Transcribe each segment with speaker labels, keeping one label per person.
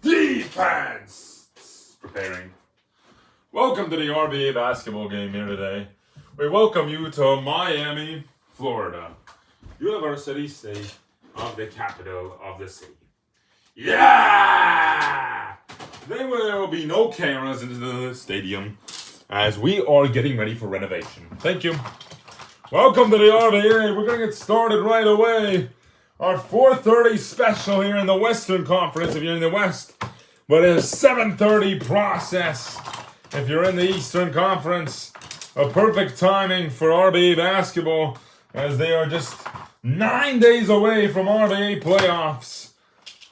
Speaker 1: Defense! Preparing. Welcome to the RBA basketball game here today. We welcome you to Miami, Florida, University State of the capital of the city. Yeah! Today there will be no cameras into the stadium as we are getting ready for renovation. Thank you. Welcome to the RBA. We're going to get started right away. Our 4:30 special here in the Western Conference if you're in the West. But it's 7:30 process if you're in the Eastern Conference. A perfect timing for RBA basketball as they are just 9 days away from RBA playoffs.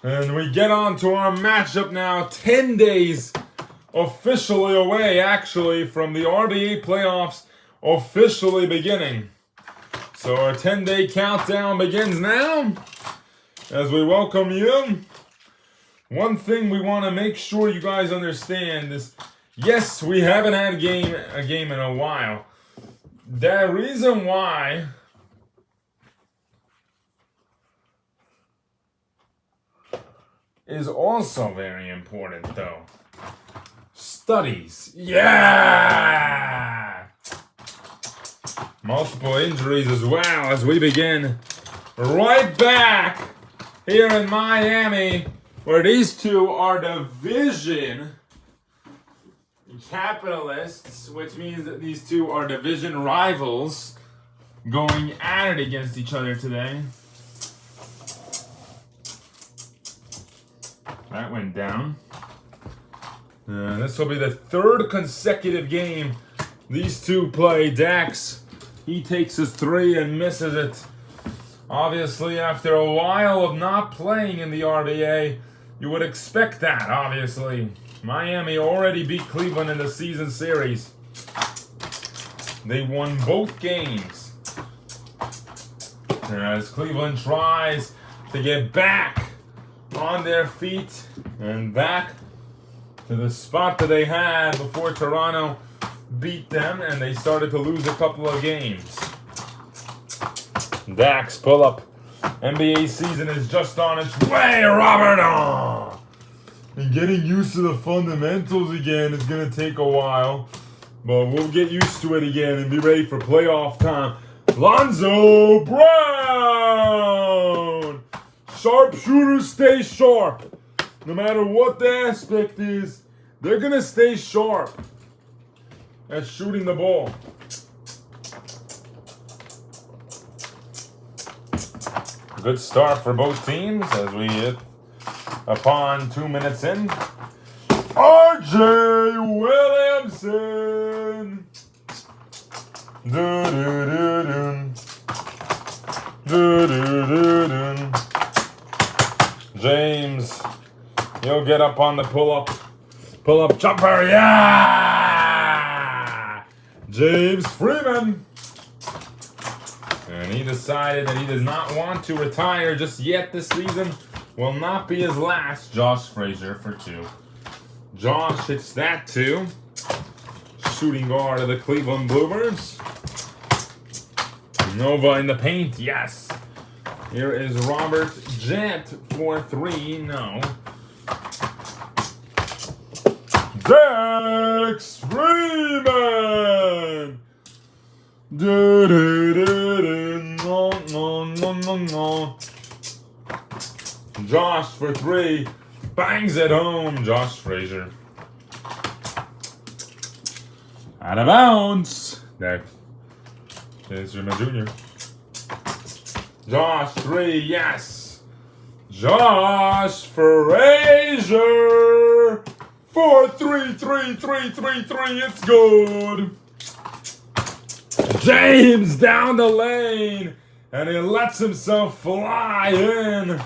Speaker 1: And we get on to our matchup now, 10 days officially away actually from the RBA playoffs officially beginning. So our 10-day countdown begins now as we welcome you. One thing we want to make sure you guys understand is, yes, we haven't had a game in a while. The reason why is also very important, though. Studies. Yeah! Multiple injuries as well as we begin right back here in Miami, where these two are division capitalists, which means that these two are division rivals going at it against each other today. That went down. This will be the third consecutive game these two play. Dax, he takes his three and misses it. Obviously, after a while of not playing in the RBA, you would expect that, obviously. Miami already beat Cleveland in the season series. They won both games. As Cleveland tries to get back on their feet and back to the spot that they had before Toronto beat them and they started to lose a couple of games. Dax pull-up. NBA season is just on its way, Robert! And getting used to the fundamentals again is going to take a while. But we'll get used to it again and be ready for playoff time. Lonzo Brown! Sharpshooters stay sharp. No matter what the aspect is, they're going to stay sharp at shooting the ball. Good start for both teams as we hit upon 2 minutes in. RJ Williamson. James, he'll get up on the pull-up jumper. Yeah! James Freeman. And he decided that he does not want to retire just yet this season. Will not be his last. Josh Frazier for two. Josh hits that two. Shooting guard of the Cleveland Bluebirds. Nova in the paint, yes. Here is Robert Jett for three, no. Dax Freeman! No. Josh for three. Bangs it home. Josh Frazier. Out of bounds. Next is my junior. Josh three. Yes. Josh Frazier. 4-3. It's good. James down the lane. And he lets himself fly in.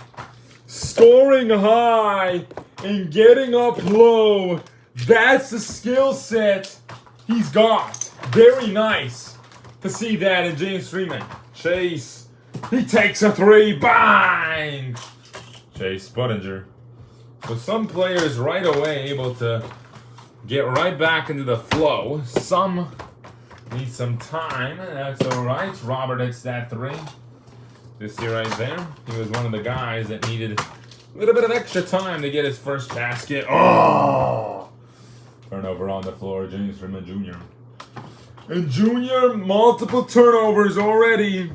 Speaker 1: Scoring high and getting up low. That's the skill set he's got. Very nice to see that in James Freeman. Chase, he takes a three. Bang! Chase Budinger With some players right away able to get right back into the flow. Some need some time. That's all right. Robert hits that 3. This year right there. He was one of the guys that needed a little bit of extra time to get his first basket. Oh! Turnover on the floor. James Freeman Jr. And Jr., multiple turnovers already.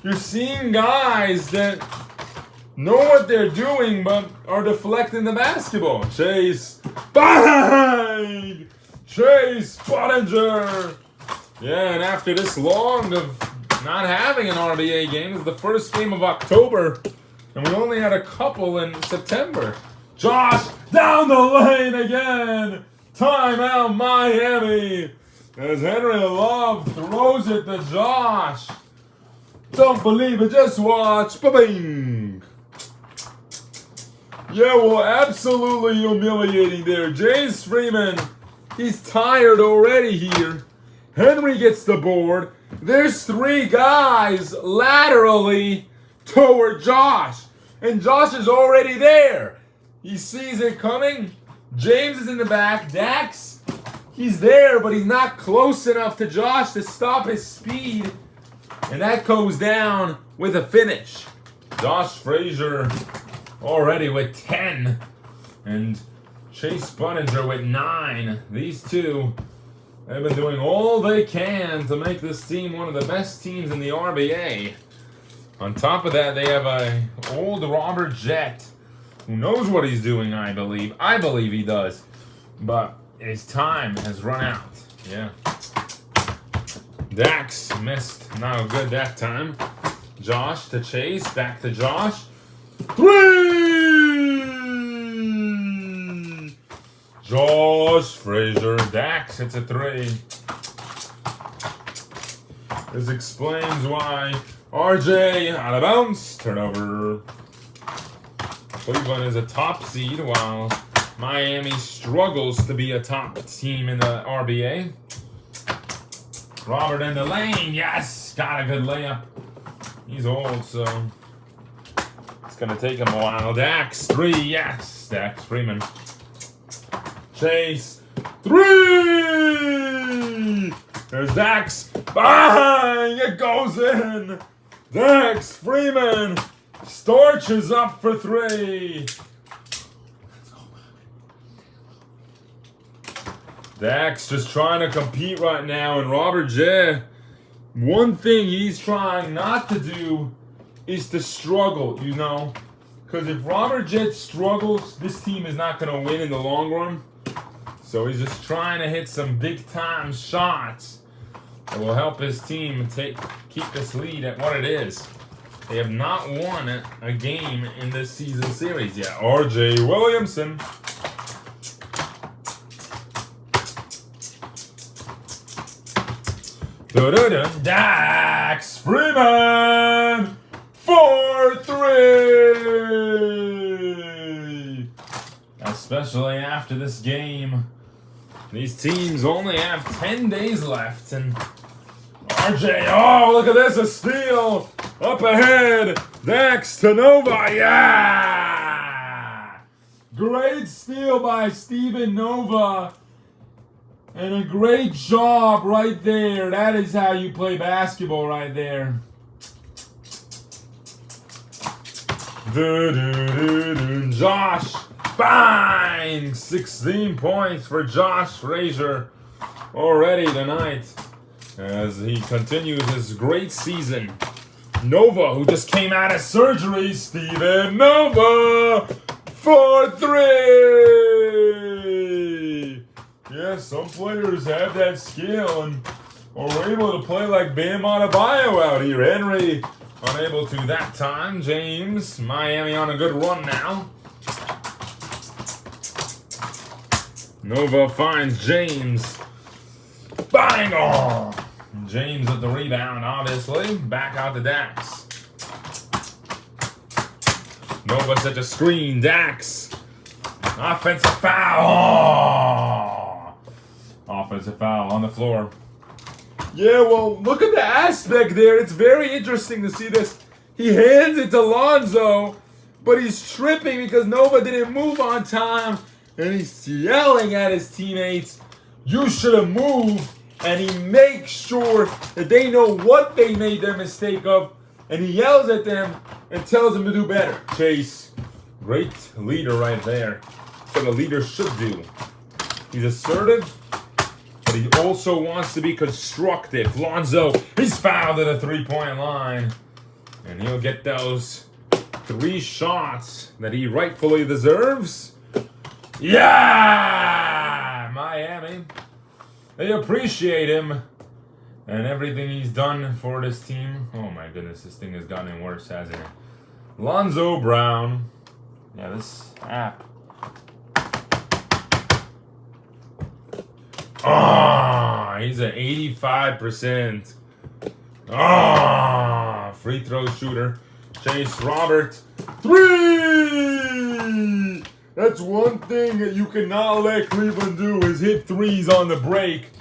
Speaker 1: You're seeing guys that know what they're doing, but are deflecting the basketball. Chase, bang! Chase Budinger. Yeah, and after this long of not having an RBA game, it's the first game of October, and we only had a couple in September. Josh down the lane again. Timeout, Miami. As Henry Love throws it to Josh. Don't believe it, just watch. Ba-bing. Yeah, well, absolutely humiliating there. James Freeman, he's tired already here. Henry gets the board. There's 3 guys laterally toward Josh. And Josh is already there. He sees it coming. James is in the back. Dax, he's there, but he's not close enough to Josh to stop his speed. And that goes down with a finish. Josh Frazier already with 10. And Chase Budinger with 9. These two have been doing all they can to make this team one of the best teams in the RBA. On top of that, they have a old Robert Jett who knows what he's doing, I believe. I believe he does. But his time has run out. Yeah. Dax missed. Not good that time. Josh to Chase. Back to Josh. 3! Josh Frazier. Dax hits a 3. This explains why RJ out of bounds. Turnover. Cleveland is a top seed while Miami struggles to be a top team in the RBA. Robert in the lane. Yes! Got a good layup. He's old, so it's going to take him a while. Dax, 3. Yes! Dax Freeman. Chase, 3! There's Dax. Bang! It goes in. Dax Freeman. Storch is up for 3. Dax just trying to compete right now, and Robert Jett, one thing he's trying not to do is to struggle, you know? Because if Robert Jett struggles, this team is not going to win in the long run. So he's just trying to hit some big-time shots that will help his team keep this lead at what it is. They have not won a game in this season series yet. RJ Williamson. Dax Freeman for 3. Especially after this game. These teams only have 10 days left, and RJ, oh, look at this, a steal up ahead. Dax to Nova, yeah! Great steal by Steven Nova. And a great job right there. That is how you play basketball right there. Josh, bang! 16 points for Josh Frazier already tonight as he continues his great season. Nova, who just came out of surgery, Steven Nova for 3! Yeah, some players have that skill and are able to play like Bam Adebayo out here. Henry unable to that time. James, Miami on a good run now. Nova finds James. Bang! Oh! James with the rebound, obviously. Back out to Dax. Nova sets a screen. Dax. Offensive foul. Oh! Offensive foul on the floor. Yeah, well, look at the aspect there. It's very interesting to see this. He hands it to Lonzo, but he's tripping because Nova didn't move on time, and he's yelling at his teammates, "You should have moved," and he makes sure that they know what they made their mistake of, and he yells at them and tells them to do better. Chase, great leader right there. That's what a leader should do. He's assertive, but he also wants to be constructive. Lonzo, he's fouled at a three-point line, and he'll get those 3 shots that he rightfully deserves. Yeah! Miami. They appreciate him and everything he's done for this team. Oh my goodness, this thing has gotten worse, hasn't it? Lonzo Brown. Yeah, this app. He's at 85%. Free throw shooter. Chase Robert. 3! That's one thing that you cannot let Cleveland do is hit threes on the break.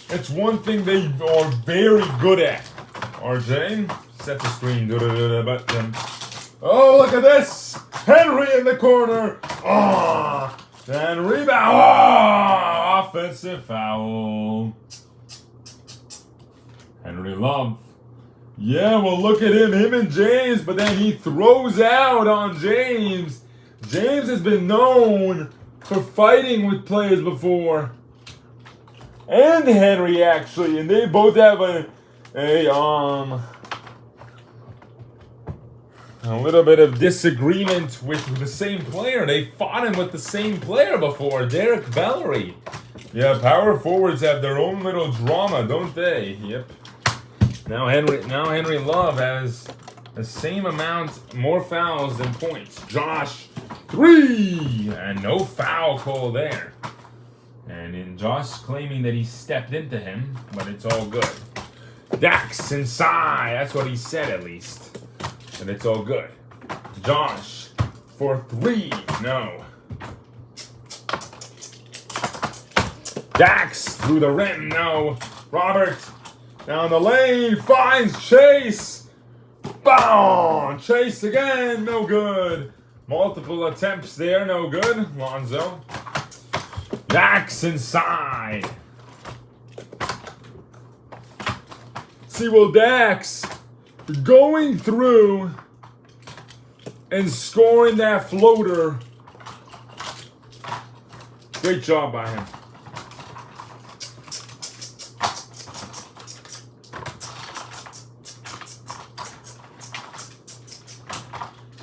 Speaker 1: It's one thing they are very good at. RJ, set the screen. Oh, look at this. Henry in the corner. And rebound. Offensive foul. Henry Love. Yeah, well, look at him and James, but then he throws out on James. James has been known for fighting with players before. And Henry, actually, and they both have a little bit of disagreement with the same player. They fought him with the same player before, Derek Valerie. Yeah, power forwards have their own little drama, don't they? Yep. Now Henry Love has the same amount, more fouls than points. Josh, 3! And no foul call there. And Josh claiming that he stepped into him, but it's all good. Dax inside, that's what he said at least. And it's all good. Josh for 3, no. Dax through the rim, no. Robert down the lane, finds Chase. Boom! Chase again, no good. Multiple attempts there, no good. Lonzo. Dax inside. See, well, Dax going through and scoring that floater. Great job by him.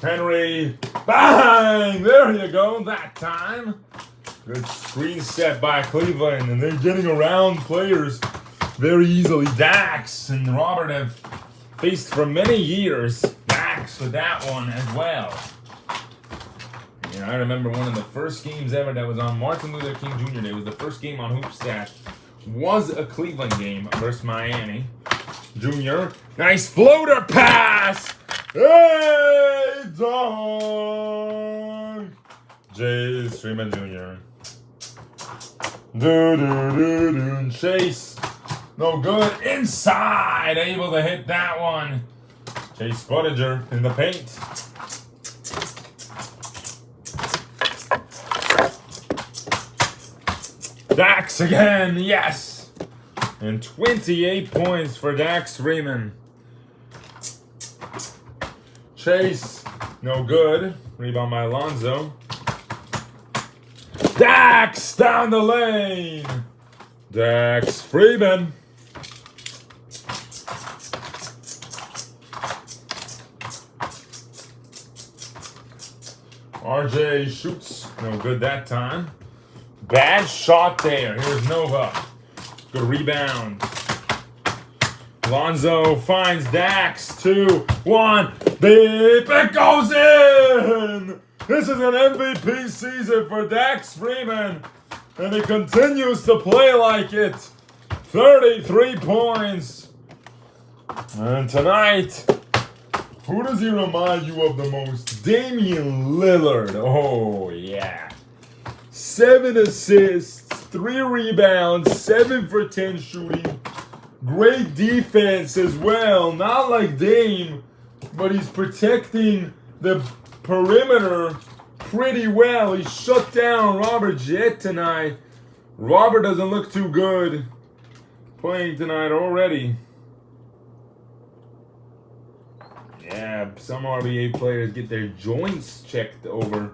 Speaker 1: Henry, bang! There you go, that time. Good screen set by Cleveland, and they're getting around players very easily. Dax and Robert have faced for many years. Dax with that one as well. You know, I remember one of the first games ever that was on Martin Luther King Jr. Day. It was the first game on Hoopstat. Was a Cleveland game versus Miami. Junior, nice floater pass! Hey, dog! James Freeman Jr. Chase, no good. Inside, able to hit that one. Chase Budiger in the paint. Dax again, yes! And 28 points for Dax Freeman. Chase, no good. Rebound by Alonzo. Dax down the lane. Dax Freeman. RJ shoots, no good that time. Bad shot there. Here's Nova. Good rebound. Lonzo finds Dax. 2, 1. Deep. It goes in. This is an MVP season for Dax Freeman. And he continues to play like it. 33 points. And tonight, who does he remind you of the most? Damian Lillard. Oh, yeah. 7 assists, 3 rebounds, 7 for 10 shooting. Great defense as well. Not like Dame, but he's protecting the perimeter pretty well. He shut down Robert Jett tonight. Robert doesn't look too good playing tonight already. Yeah, some RBA players get their joints checked over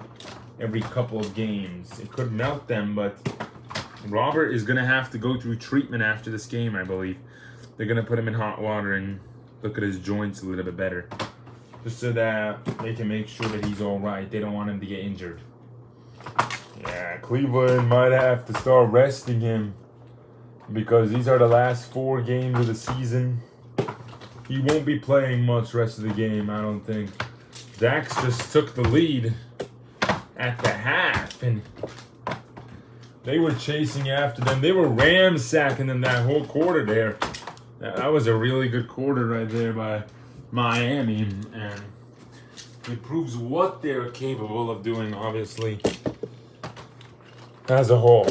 Speaker 1: every couple of games. It could melt them, but Robert is going to have to go through treatment after this game, I believe. They're going to put him in hot water and look at his joints a little bit better, just so that they can make sure that he's all right. They don't want him to get injured. Yeah, Cleveland might have to start resting him because these are the last 4 games of the season. He won't be playing much rest of the game, I don't think. Dax just took the lead at the half, and they were chasing after them. They were ransacking them that whole quarter there. That was a really good quarter right there by Miami, and it proves what they're capable of doing, obviously, as a whole.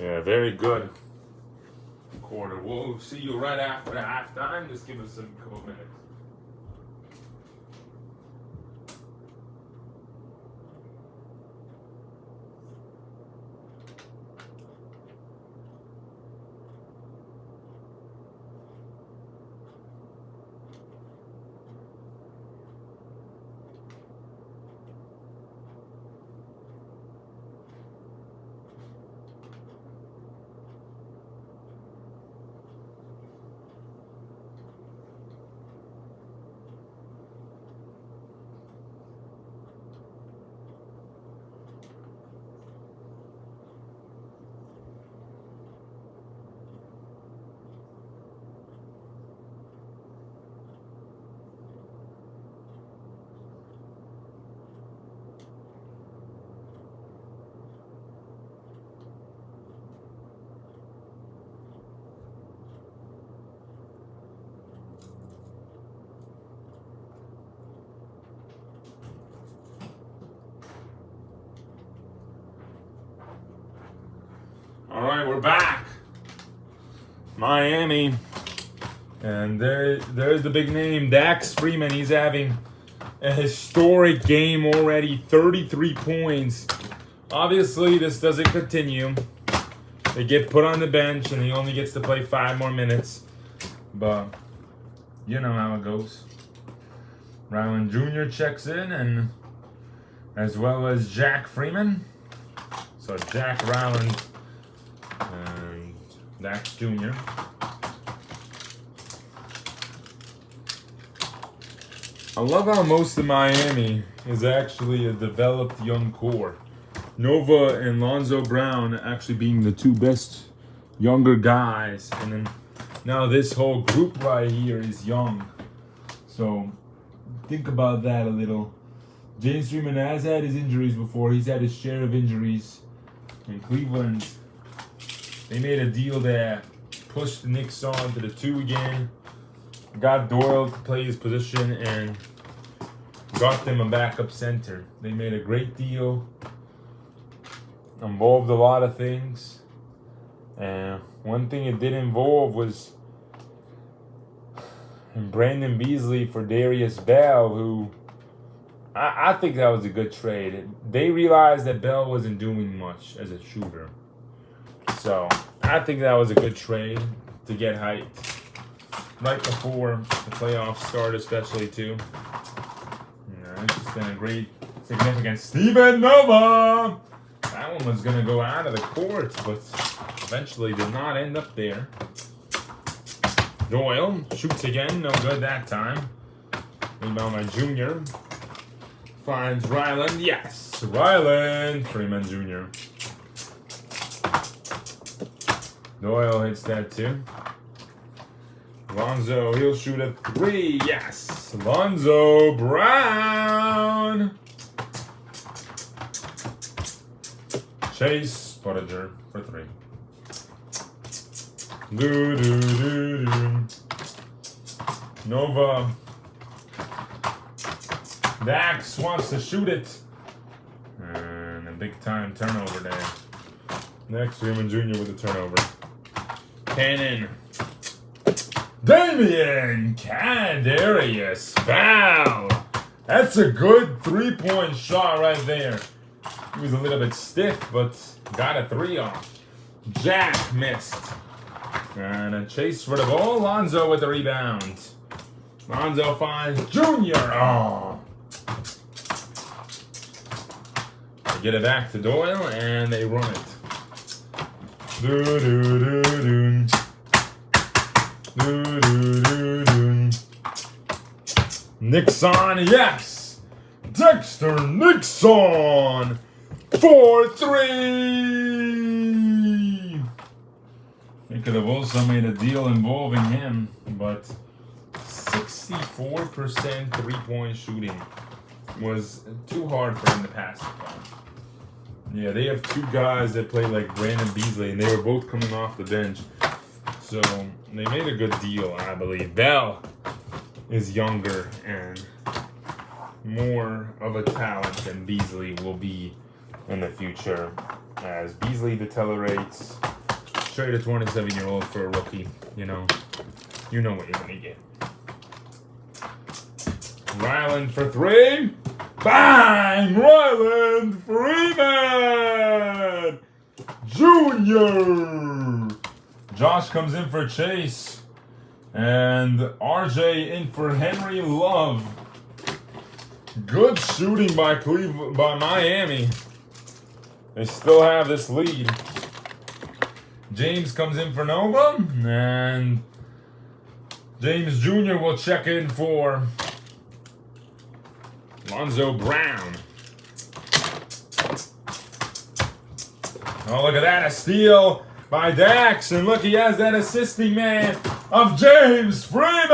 Speaker 1: Yeah, very good quarter. We'll see you right after halftime. Just give us some couple minutes. All right, we're back. Miami. And there's the big name, Dax Freeman. He's having a historic game already, 33 points. Obviously, this doesn't continue. They get put on the bench, and he only gets to play 5 more minutes. But you know how it goes. Ryland Jr. checks in, and as well as Jack Freeman. So Jack Ryland and Dax Jr. I love how most of Miami is actually a developed young core. Nova and Lonzo Brown actually being the 2 best younger guys. And then now this whole group right here is young. So think about that a little. James Freeman has had his injuries before. He's had his share of injuries. In Cleveland, they made a deal that pushed the Knicks on to the 2 again. Got Doyle to play his position and got them a backup center. They made a great deal. Involved a lot of things. And one thing it did involve was Brandon Beasley for Darius Bell, who I think that was a good trade. They realized that Bell wasn't doing much as a shooter. So I think that was a good trade to get hyped right before the playoffs start, especially too. It's just been a great, significant Steven Nova. That one was gonna go out of the court, but eventually did not end up there. Doyle shoots again, no good that time. Rebound by Jr. Finds Ryland, yes, Ryland Freeman Jr. Doyle hits that too. Lonzo, he'll shoot a 3, yes. Lonzo Brown. Chase Pottinger for 3. Nova. Dax wants to shoot it. And a big time turnover there. Next, Freeman Jr. with the turnover. Cannon. Damian Kadarius foul. That's a good 3-point shot right there. He was a little bit stiff, but got a 3 off. Jack missed. And a chase for the ball. Lonzo with the rebound. Lonzo finds Junior. Oh. They get it back to Doyle, and they run it. Do-do-do-do. Do-do-do-do. Nixon, yes! Dexter Nixon! 4-3! They could have also made a deal involving him, but 64% three-point shooting was too hard for him to pass upon. Yeah, they have 2 guys that play like Brandon Beasley, and they were both coming off the bench. So they made a good deal, I believe. Bell is younger and more of a talent than Beasley will be in the future. As Beasley deteriorates, trade a 27-year-old for a rookie. You know what you're going to get. Ryland for 3. Bang! Ryland Freeman! Junior! Josh comes in for Chase. And RJ in for Henry Love. Good shooting by Miami. They still have this lead. James comes in for Nova. And James Jr. will check in for Lonzo Brown. Oh, look at that. A steal by Dax. And look, he has that assisting man of James Freeman.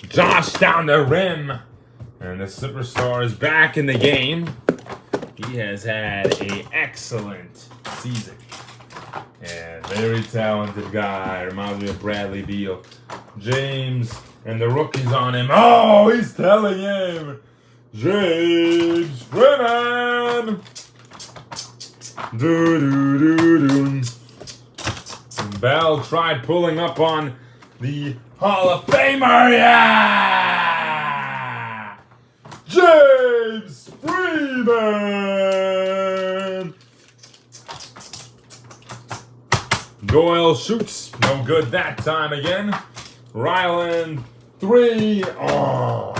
Speaker 1: Josh down the rim. And the superstar is back in the game. He has had an excellent season. Yeah, very talented guy. Reminds me of Bradley Beal. James and the rookies on him. Oh, he's telling him. James Freeman. Do-do-do-do. Bell tried pulling up on the Hall of Famer. Yeah! James Freeman. Doyle shoots. No good that time again. Ryland 3. Oh.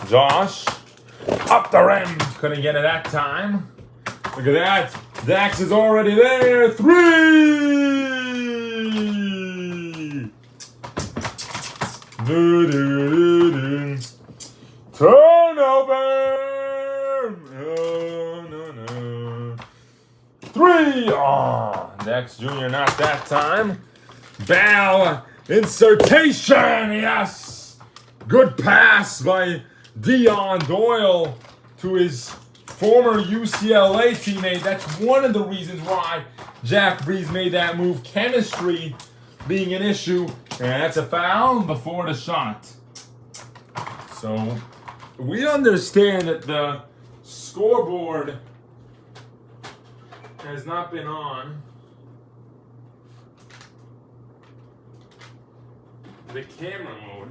Speaker 1: Josh up the rim. Couldn't get it that time. Look at that. Dax is already there. 3. Do-do-do-do. Turnover. No. 3. Oh, Dax Jr. not that time. Ball insertion. Yes. Good pass by Dion Doyle to his former UCLA teammate. That's one of the reasons why Jack Breeze made that move. Chemistry being an issue. And that's a foul before the shot. So we understand that the scoreboard has not been on the camera mode.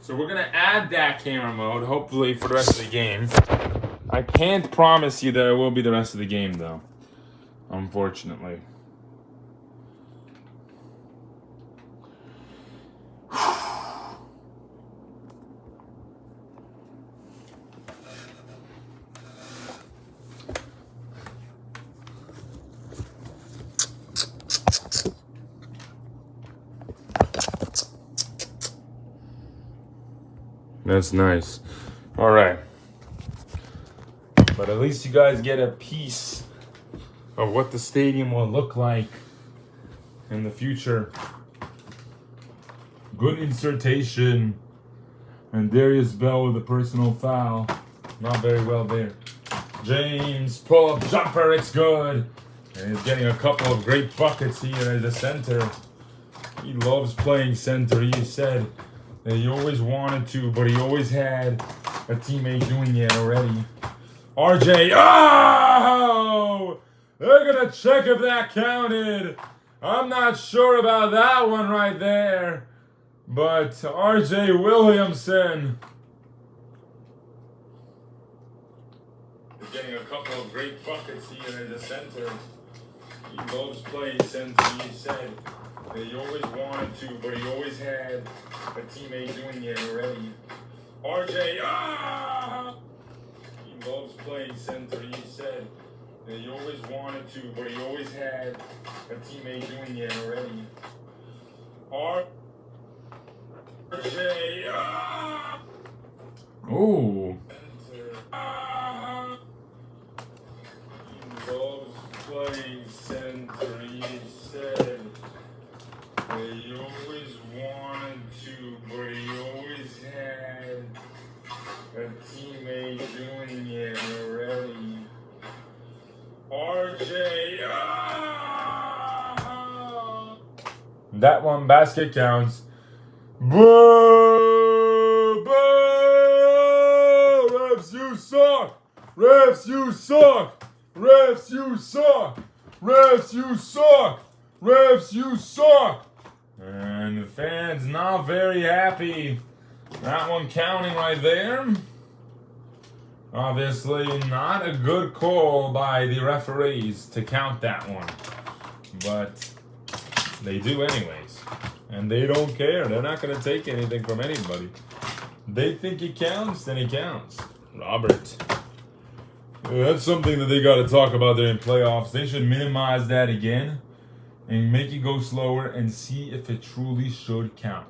Speaker 1: So we're going to add that camera mode, hopefully, for the rest of the game. I can't promise you that it will be the rest of the game, though. Unfortunately. That's nice. All right. But at least you guys get a piece of what the stadium will look like in the future. Good insertion. And Darius Bell with a personal foul. Not very well there. James, pull-up jumper, it's good. And he's getting a couple of great buckets here as a center. He loves playing center, he said. That he always wanted to, but he always had a teammate doing it already. RJ, oh! They're gonna check if that counted. I'm not sure about that one right there. But RJ Williamson getting a couple of great buckets here in the center. He loves playing center, he said. That he always wanted to, but he always had a teammate doing it already. RJ, he loves playing center, he said. That he always wanted to, but he always had a teammate doing it already. RJ, Ooh. He loves playing center, he said. He always wanted to, but he always had a teammate doing it already. RJ, That one basket counts. Boo! Boo! Refs, you suck! Refs, you suck! Refs, you suck! Refs, you suck! Refs, you suck! And the fans not very happy. That one counting right there. Obviously not a good call by the referees to count that one. But they do anyways. And they don't care. They're not going to take anything from anybody. They think it counts, then it counts. Robert. That's something that they got to talk about during playoffs. They should minimize that again and make it go slower and see if it truly should count.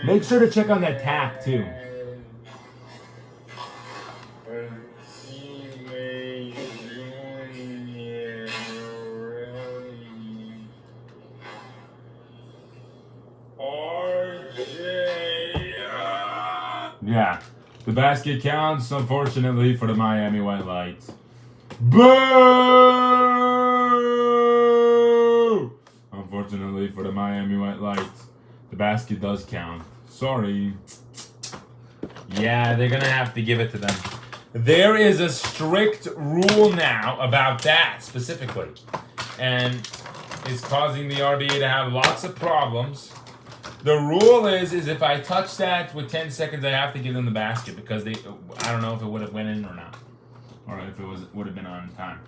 Speaker 2: Make sure to check on that tap too.
Speaker 1: Yeah, the basket counts, unfortunately, for the Miami White Lights. Boo! Unfortunately for the Miami White Lights, the basket does count. Sorry. Yeah, they're going to have to give it to them. There is a strict rule now about that specifically. And it's causing the RBA to have lots of problems. The rule is if I touch that with 10 seconds, I have to give them the basket because I don't know if it would have went in or not, or if it would have been on time.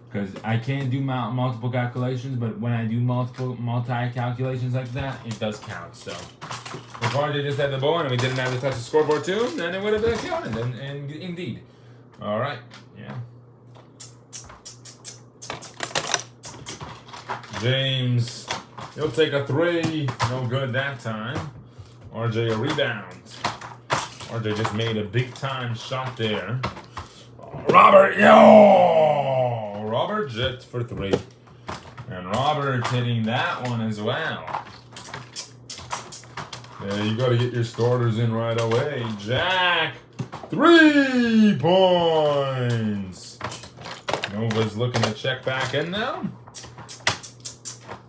Speaker 1: Because I can't do multiple calculations, but when I do multi-calculations like that, it does count. So if RJ just had the ball and we didn't have to touch the scoreboard too, then it would have been counted. And indeed, all right, yeah. James. He'll take a three. No good that time. RJ a rebound. RJ just made a big time shot there. Robert, yo! Robert jet for three. And Robert hitting that one as well. Yeah, you got to get your starters in right away. Jack, 3 points. Nova's looking to check back in now.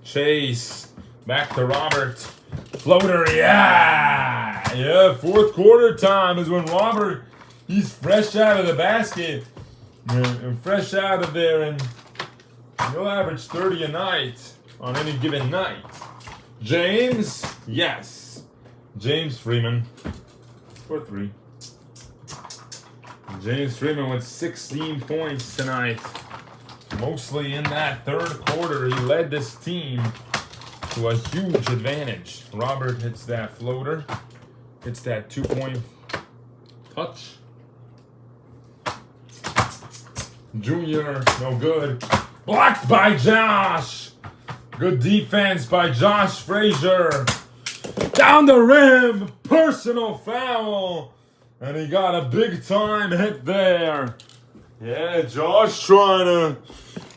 Speaker 1: Chase, back to Robert. Floater, yeah! Yeah, fourth quarter time is when Robert, he's fresh out of the basket. And fresh out of there, and he'll average 30 a night on any given night. James, yes. James Freeman for 3. James Freeman with 16 points tonight. Mostly in that third quarter, he led this team to a huge advantage. Robert hits that floater, hits that 2-point touch. Junior, no good. Blocked by Josh. Good defense by Josh Frazier. Down the rim, personal foul. And he got a big time hit there. Yeah, Josh trying to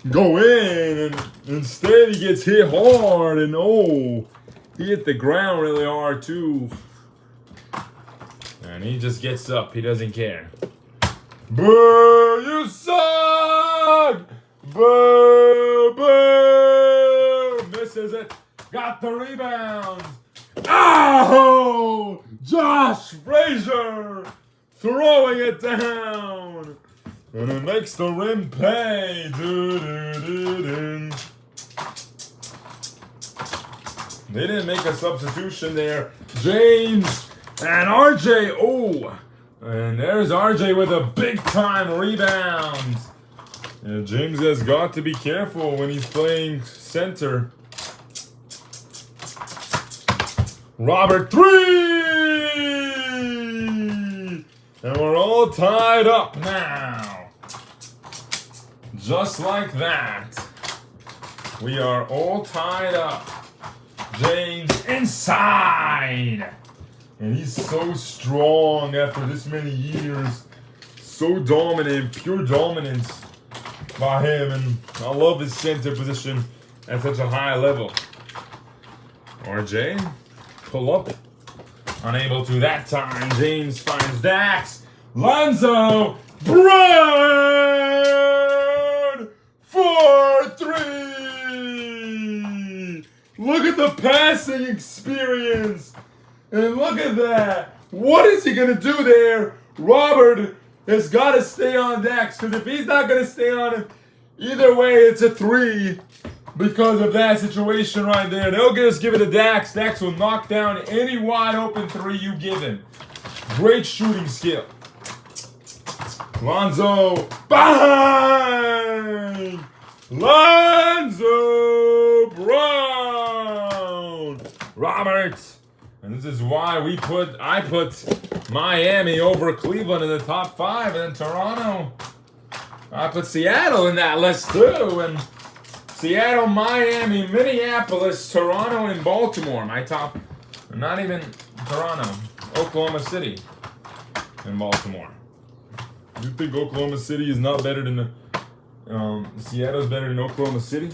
Speaker 1: go in, and instead he gets hit hard, and he hit the ground really hard too. And he just gets up, he doesn't care. Boo, you suck! Boo, boo! misses it. Got the rebound. Oh! Josh Frazier throwing it down. And it makes the rim pay. They didn't make a substitution there. James and RJ. Oh! And there's RJ with a big time rebound. And James has got to be careful when he's playing center. Robert 3! And we're all tied up now. Just like that. We are all tied up. James inside. And he's so strong after this many years. So dominant, pure dominance by him. And I love his center position at such a high level. RJ, pull up. Unable to that time. James finds Dax. Lonzo Brown for 3. Look at the passing experience. And look at that. What is he going to do there? Robert has got to stay on Dax. Because if he's not going to stay on him, either way, it's a 3. Because of that situation right there. They'll just give it to Dax. Dax will knock down any wide open 3 you give him. Great shooting skill. Lonzo. Bang! Lonzo Brown. Robert. And this is why I put Miami over Cleveland in the top 5, and then Toronto. I put Seattle in that list too, and Seattle, Miami, Minneapolis, Toronto, and Baltimore. My top, not even Toronto, Oklahoma City, and Baltimore. You think Oklahoma City is not better than Seattle's better than Oklahoma City?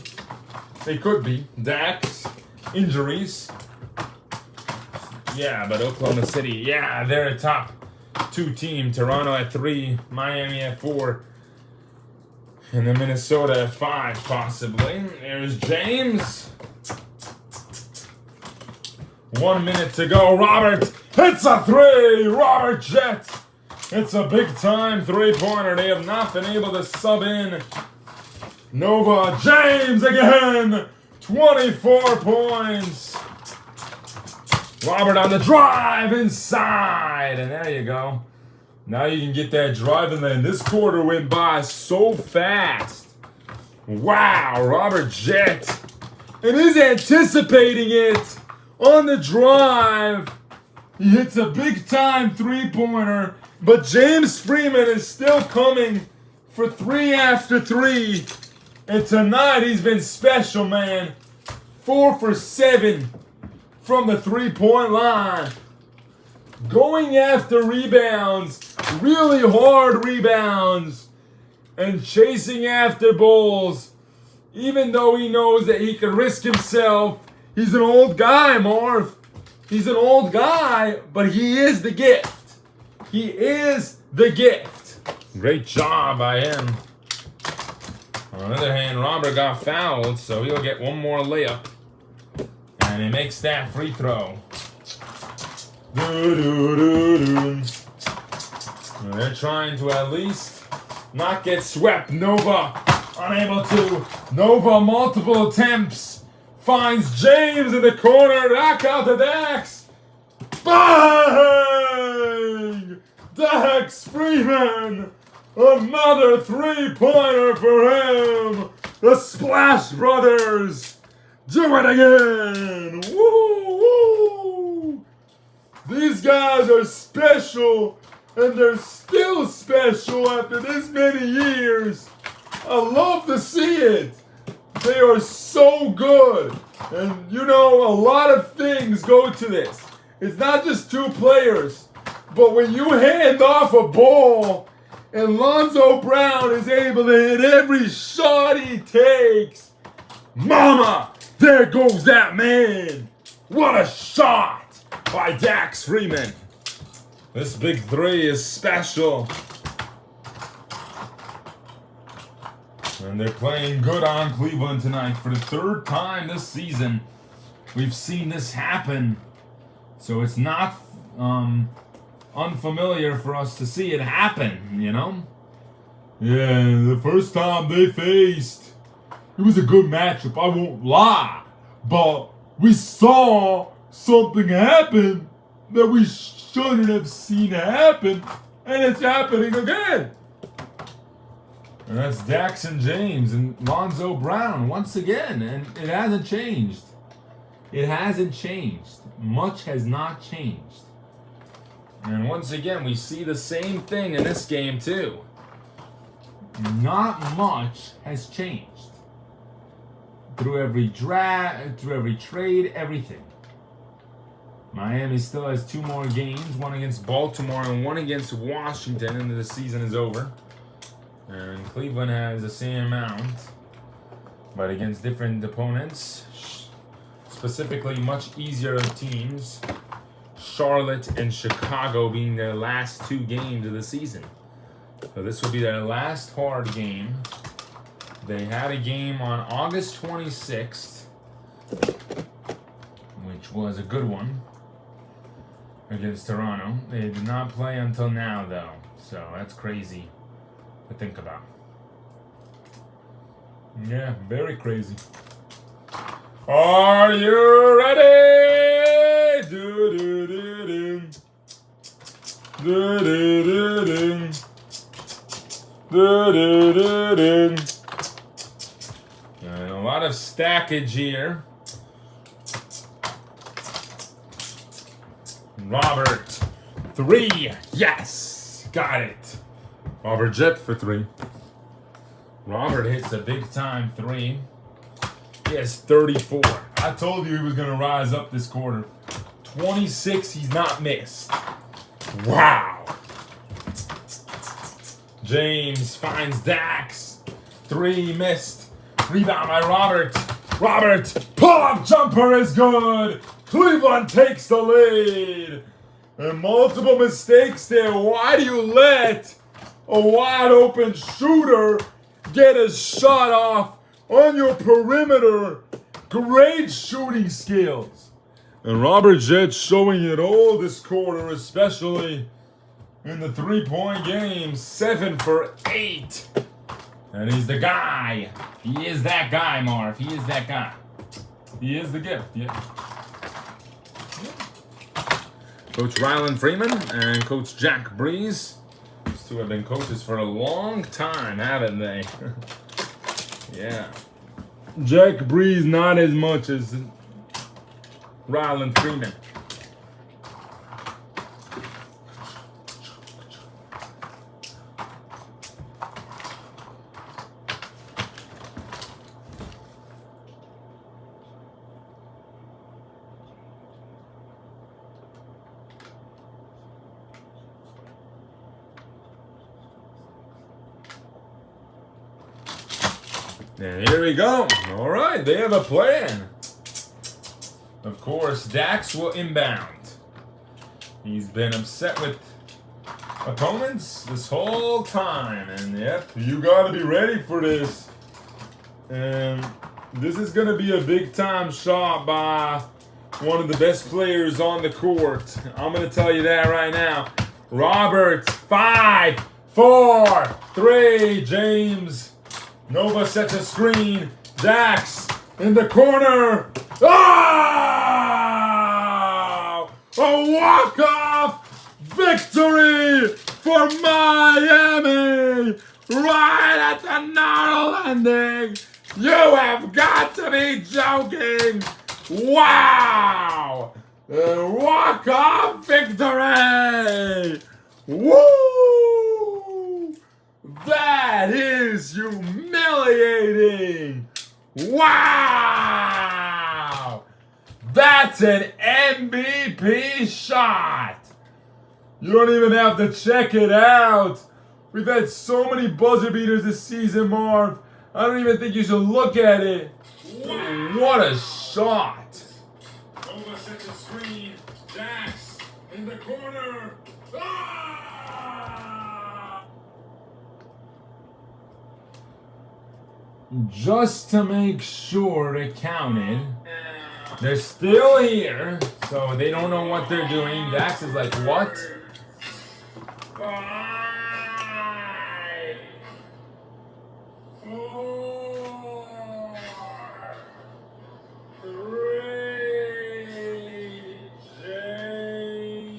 Speaker 1: They could be. Dax, injuries. Yeah, but Oklahoma City, yeah, they're a top 2 team. Toronto at 3, Miami at 4, and then Minnesota at 5, possibly. There's James. 1 minute to go. Robert hits a 3. Robert Jet. It's a big time 3-pointer. They have not been able to sub in Nova. James again. 24 points. Robert on the drive inside, and there you go. Now you can get that drive in there. And this quarter went by so fast. Wow, Robert Jet. And he's anticipating it on the drive. He hits a big time 3-pointer, but James Freeman is still coming for 3 after 3. And tonight he's been special, man. 4 for 7. From the 3-point line. Going after rebounds, really hard rebounds, and chasing after balls, even though he knows that he can risk himself. He's an old guy, Marv. He's an old guy, but he is the gift. He is the gift. Great job by him. On the other hand, Robert got fouled, so he'll get one more layup. And he makes that free throw. They're trying to at least not get swept. Nova unable to. Nova multiple attempts. Finds James in the corner. Back out to Dax. Bang! Dax Freeman. Another 3-pointer for him. The Splash Brothers. Do it again! Woo! Woo! These guys are special, and they're still special after this many years. I love to see it. They are so good. And you know, a lot of things go to this. It's not just 2 players, but when you hand off a ball and Lonzo Brown is able to hit every shot he takes, mama! There goes that man! What a shot by Dax Freeman! This big 3 is special. And they're playing good on Cleveland tonight for the third time this season. We've seen this happen. So it's not unfamiliar for us to see it happen, you know? Yeah, the first time they faced, it was a good matchup, I won't lie. But we saw something happen that we shouldn't have seen happen. And it's happening again. And that's Dax and James and Lonzo Brown once again. And it hasn't changed. It hasn't changed. Much has not changed. And once again, we see the same thing in this game too. Not much has changed. Through every draft, through every trade, everything. Miami still has 2 more games, one against Baltimore and one against Washington, and the season is over. And Cleveland has the same amount, but against different opponents, specifically much easier teams. Charlotte and Chicago being their last 2 games of the season. So this will be their last hard game. They had a game on August 26th, which was a good one, against Toronto. They did not play until now, though, so that's crazy to think about. Yeah, very crazy. Are you ready? Do do do do. Do do do do. Do do do do. And a lot of stackage here. Robert, 3. Yes, got it. Robert Jet for 3. Robert hits a big time 3. He has 34. I told you he was going to rise up this quarter. 26, he's not missed. Wow. James finds Dax. 3 missed. Rebound by Robert. Robert, pull-up jumper is good. Cleveland takes the lead. And multiple mistakes there. Why do you let a wide open shooter get a shot off on your perimeter? Great shooting skills. And Robert Jett showing it all this quarter, especially in the 3-point game. 7 for 8. And he's the guy. He is that guy, Marv. He is that guy. He is the gift, yeah. Coach Rylan Freeman and Coach Jack Breeze. These 2 have been coaches for a long time, haven't they? Yeah. Jack Breeze not as much as Rylan Freeman. And here we go. All right, they have a plan. Of course, Dax will inbound. He's been upset with opponents this whole time. And yep, you got to be ready for this. And this is going to be a big time shot by one of the best players on the court. I'm going to tell you that right now. Robert, 5, 4, 3, James. Nova sets a screen. Dax in the corner. Oh! A walk-off victory for Miami. Right at the Nile landing. You have got to be joking. Wow! A walk-off victory. Woo! That is humiliating. Wow! That's an MVP shot. You don't even have to check it out. We've had so many buzzer beaters this season, Marv. I don't even think you should look at it. Wow. What a shot. Nova sets a screen. Dax in the corner. Ah!
Speaker 2: just to make sure it counted. They're still here, so they don't know what they're doing. Dax is like, what? 5, 4, 3, James.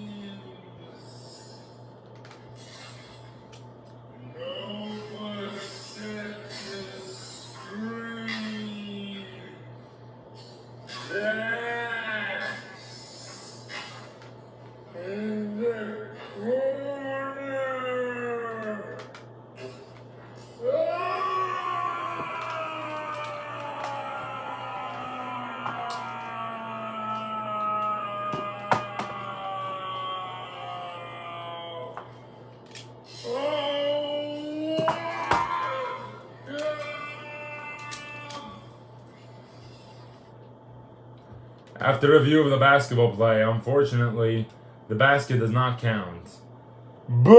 Speaker 2: Nova set the screen. Dax in the corner. After review of the basketball play, unfortunately, the basket does not count. Boo!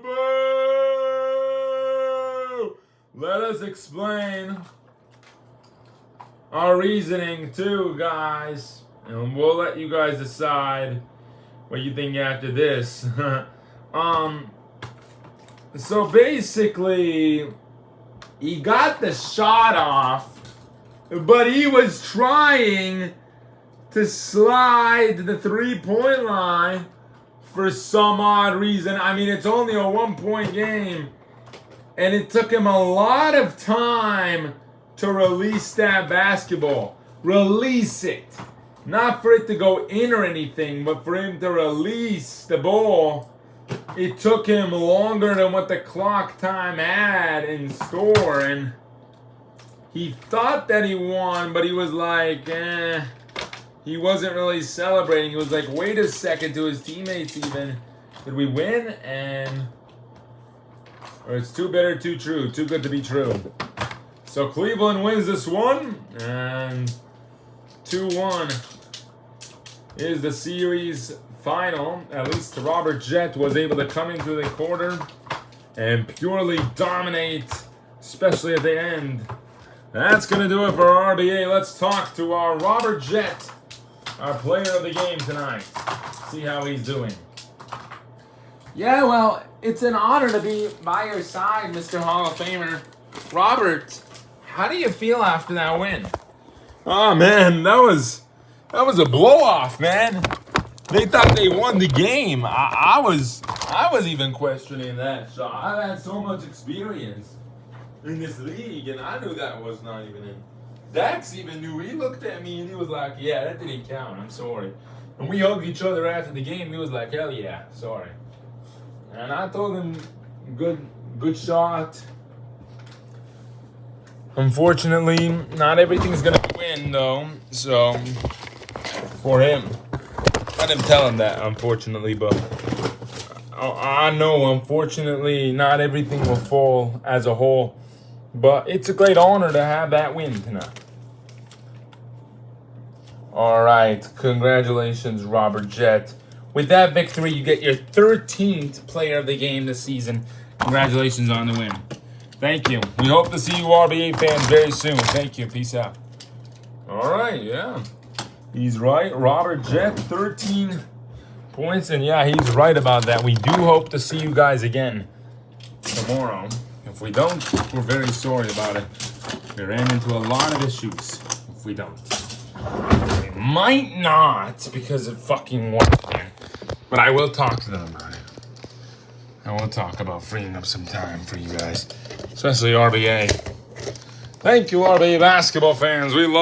Speaker 2: Boo! Let us explain our reasoning too, guys. And we'll let you guys decide what you think after this. So basically, he got the shot off, but he was trying to slide to the 3-point line for some odd reason. I mean, it's only a 1-point game, and it took him a lot of time to release that basketball. Release it. Not for it to go in or anything, but for him to release the ball. It took him longer than what the clock time had in store, and he thought that he won, but he was like, he wasn't really celebrating. He was like, wait a second, to his teammates even. Did we win? Or it's too bitter, too true. Too good to be true. So Cleveland wins this one, and 2-1 is the series final. At least Robert Jett was able to come into the quarter and purely dominate, especially at the end. That's going to do it for our RBA. Let's talk to our Robert Jett, our player of the game tonight. See how he's doing.
Speaker 3: Yeah, well, it's an honor to be by your side, Mr. Hall of Famer. Robert, how do you feel after that win?
Speaker 1: Oh man, that was a blow off, man. They thought they won the game. I was even questioning that shot. I've had so much experience in this league, and I knew that was not even in. Dax even knew. He looked at me and he was like, "Yeah, that didn't count. I'm sorry." And we hugged each other after the game. He was like, "Hell yeah, sorry." And I told him, "Good shot." Unfortunately, not everything's gonna win though. So for him, I didn't tell him that, unfortunately, but I know, unfortunately, not everything will fall as a whole. But it's a great honor to have that win tonight. All right, congratulations, Robert Jett. With that victory, you get your 13th player of the game this season. Congratulations on the win. Thank you. We hope to see you RBA fans very soon. Thank you. Peace out. All right, yeah. He's right. Robert Jett, 13 points. And yeah, he's right about that. We do hope to see you guys again tomorrow. If we don't, we're very sorry about it. We ran into a lot of issues if we don't. We might not because of fucking one thing. But I will talk to them about it. I will talk about freeing up some time for you guys. Especially RBA. Thank you, RBA basketball fans. We love